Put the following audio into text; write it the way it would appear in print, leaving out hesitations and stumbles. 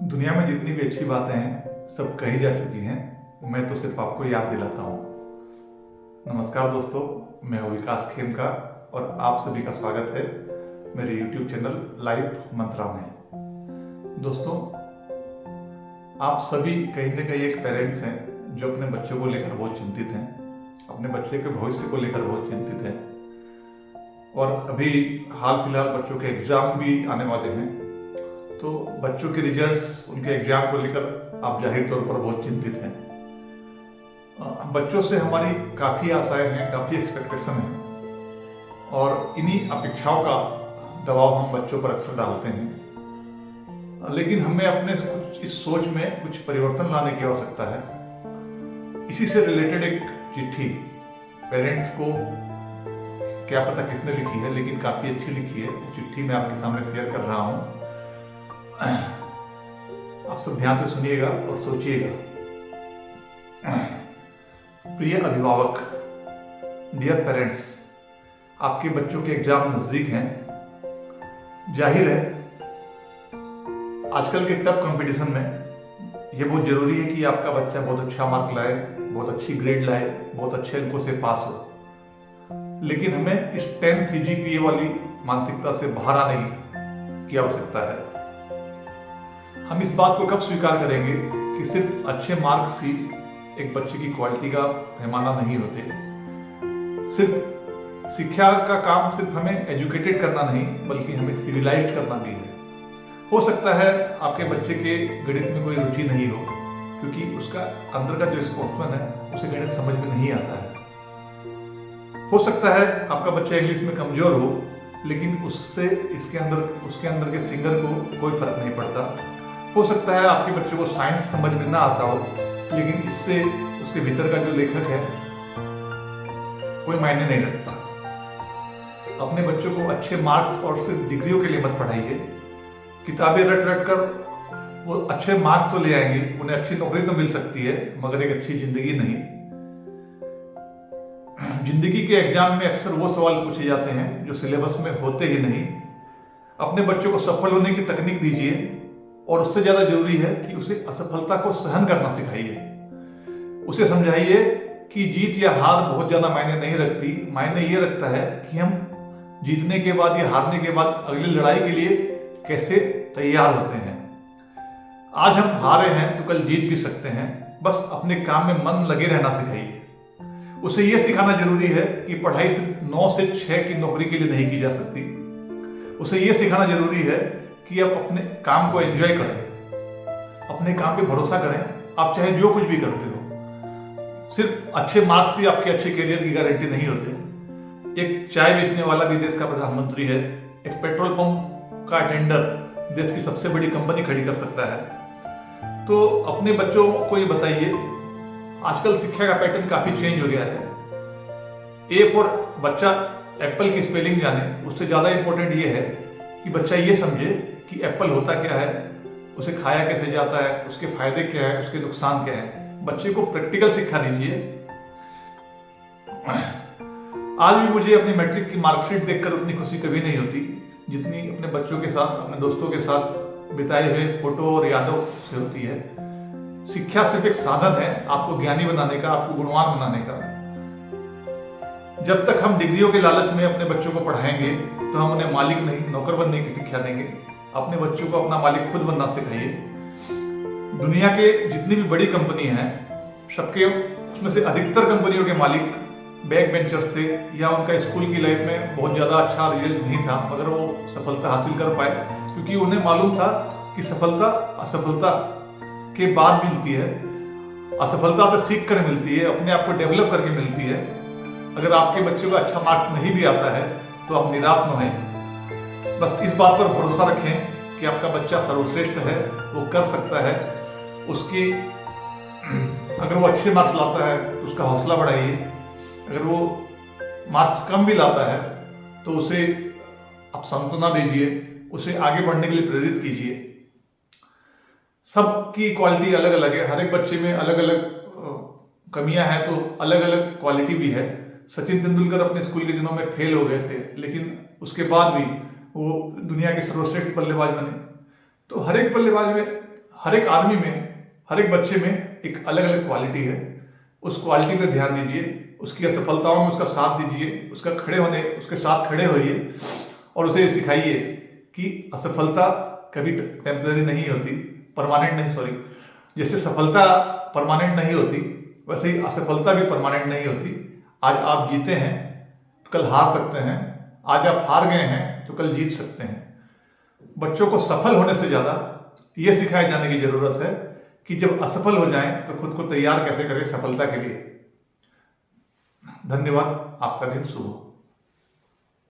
दुनिया में जितनी भी अच्छी बातें हैं सब कही जा चुकी हैं। मैं तो सिर्फ आपको याद दिलाता हूँ। नमस्कार दोस्तों, मैं हूँ विकास खेमका और आप सभी का स्वागत है मेरे YouTube चैनल लाइफ मंत्रा में। दोस्तों, आप सभी कहीं ना कहीं एक पेरेंट्स हैं जो अपने बच्चों को लेकर बहुत चिंतित हैं, अपने बच्चे के भविष्य को लेकर बहुत चिंतित हैं। और अभी हाल फिलहाल बच्चों के एग्जाम भी आने वाले हैं, तो बच्चों के रिजल्ट्स, उनके एग्जाम को लेकर आप जाहिर तौर पर बहुत चिंतित हैं। बच्चों से हमारी काफ़ी आशाएं हैं, काफ़ी एक्सपेक्टेशन है और इन्हीं अपेक्षाओं का दबाव हम बच्चों पर अक्सर डालते हैं। लेकिन हमें अपने कुछ इस सोच में कुछ परिवर्तन लाने की आवश्यकता है। इसी से रिलेटेड एक चिट्ठी पेरेंट्स को, क्या पता किसने लिखी है, लेकिन काफ़ी अच्छी लिखी है। वो चिट्ठी मैं आपके सामने शेयर कर रहा हूँ। आप सब ध्यान से सुनिएगा और सोचिएगा। प्रिय अभिभावक, डियर पेरेंट्स, आपके बच्चों के एग्जाम नजदीक हैं। जाहिर है आजकल के टफ कंपटीशन में ये बहुत जरूरी है कि आपका बच्चा बहुत अच्छा मार्क लाए, बहुत अच्छी ग्रेड लाए, बहुत अच्छे अंकों से पास हो। लेकिन हमें इस 10 CGPA वाली मानसिकता से बाहर आने की आवश्यकता है। हम इस बात को कब स्वीकार करेंगे कि सिर्फ अच्छे मार्क्स ही एक बच्चे की क्वालिटी का पैमाना नहीं होते। सिर्फ शिक्षा का काम सिर्फ हमें एजुकेटेड करना नहीं, बल्कि हमें सिविलाइज्ड करना भी है। हो सकता है आपके बच्चे के गणित में कोई रुचि नहीं हो, क्योंकि उसका अंदर का जो स्पोर्ट्समैन है उसे गणित समझ में नहीं आता है। हो सकता है आपका बच्चा इंग्लिश में कमजोर हो, लेकिन उससे उसके अंदर के सिंगर को कोई फर्क नहीं पड़ता। हो सकता है आपके बच्चे को साइंस समझ में ना आता हो, लेकिन इससे उसके भीतर का जो लेखक है कोई मायने नहीं रखता। अपने बच्चों को अच्छे मार्क्स और सिर्फ डिग्रियों के लिए मत पढ़ाइए। किताबें रट रट कर वो अच्छे मार्क्स तो ले आएंगे, उन्हें अच्छी नौकरी तो मिल सकती है, मगर एक अच्छी जिंदगी नहीं। जिंदगी के एग्जाम में अक्सर वो सवाल पूछे जाते हैं जो सिलेबस में होते ही नहीं। अपने बच्चों को सफल होने की तकनीक दीजिए, और उससे ज्यादा जरूरी है कि उसे असफलता को सहन करना सिखाइए। उसे समझाइए कि जीत या हार बहुत ज्यादा मायने नहीं रखती। मायने ये रखता है कि हम जीतने के बाद या हारने के बाद अगली लड़ाई के लिए कैसे तैयार होते हैं। आज हम हारे हैं तो कल जीत भी सकते हैं। बस अपने काम में मन लगे रहना सिखाइए। उसे यह सिखाना जरूरी है कि पढ़ाई सिर्फ 9 से 6 की नौकरी के लिए नहीं की जा सकती। उसे यह सिखाना जरूरी है कि आप अपने काम को एंजॉय करें, अपने काम पे भरोसा करें। आप चाहे जो कुछ भी करते हो, सिर्फ अच्छे मार्क्स से आपके अच्छे करियर की गारंटी नहीं होते। एक चाय बेचने वाला भी देश का प्रधानमंत्री है, एक पेट्रोल पंप का अटेंडर देश की सबसे बड़ी कंपनी खड़ी कर सकता है। तो अपने बच्चों को ये बताइए, आजकल शिक्षा का पैटर्न काफी चेंज हो गया है। ए फॉर बच्चा एप्पल की स्पेलिंग जाने, उससे ज्यादा इंपॉर्टेंट ये है कि बच्चा ये समझे कि एप्पल होता क्या है, उसे खाया कैसे जाता है, उसके फायदे क्या है, उसके नुकसान क्या है। बच्चे को प्रैक्टिकल शिक्षा दीजिए। आज भी मुझे अपनी मैट्रिक की मार्कशीट देखकर उतनी खुशी कभी नहीं होती जितनी अपने बच्चों के साथ, अपने दोस्तों के साथ बिताए हुए फोटो और यादों से होती है। शिक्षा सिर्फ एक साधन है आपको ज्ञानी बनाने का, आपको गुणवान बनाने का। जब तक हम डिग्रियों के लालच में अपने बच्चों को पढ़ाएंगे तो हम उन्हें मालिक नहीं, नौकर बनने की शिक्षा देंगे। अपने बच्चों को अपना मालिक खुद बनना सिखाइए। दुनिया के जितनी भी बड़ी कंपनी हैं, सबके उसमें से अधिकतर कंपनियों के मालिक बैक बेंचर्स थे, या उनका स्कूल की लाइफ में बहुत ज्यादा अच्छा रिजल्ट नहीं था, मगर वो सफलता हासिल कर पाए, क्योंकि उन्हें मालूम था कि सफलता असफलता के बाद मिलती है, असफलता से सीख कर मिलती है, अपने आप को डेवलप करके मिलती है। अगर आपके बच्चे को अच्छा मार्क्स नहीं भी आता है तो आप निराश न हों। बस इस बात पर भरोसा रखें कि आपका बच्चा सर्वश्रेष्ठ है, वो कर सकता है। उसकी अगर वो अच्छे मार्क्स लाता है तो उसका हौसला बढ़ाइए। अगर वो मार्क्स कम भी लाता है तो उसे आप सांत्वना दीजिए, उसे आगे बढ़ने के लिए प्रेरित कीजिए। सबकी क्वालिटी अलग अलग है, हर एक बच्चे में अलग अलग कमियां हैं, तो अलग अलग क्वालिटी भी है। सचिन तेंदुलकर अपने स्कूल के दिनों में फेल हो गए थे, लेकिन उसके बाद भी वो दुनिया के सर्वश्रेष्ठ बल्लेबाज बने। तो हर एक बल्लेबाज में हर एक आदमी में, हर एक बच्चे में एक अलग अलग क्वालिटी है। उस क्वालिटी पे ध्यान दीजिए, उसकी असफलताओं में उसका साथ दीजिए, उसके साथ खड़े होइए और उसे सिखाइए कि असफलता कभी टेम्पररी नहीं होती, परमानेंट नहीं, सॉरी, जैसे सफलता परमानेंट नहीं होती वैसे ही असफलता भी परमानेंट नहीं होती। आज आप जीते हैं तो कल हार सकते हैं, आज आप हार गए हैं तो कल जीत सकते हैं। बच्चों को सफल होने से ज़्यादा ये सिखाए जाने की ज़रूरत है कि जब असफल हो जाएं तो खुद को तैयार कैसे करें सफलता के लिए। धन्यवाद, आपका दिन शुभ हो।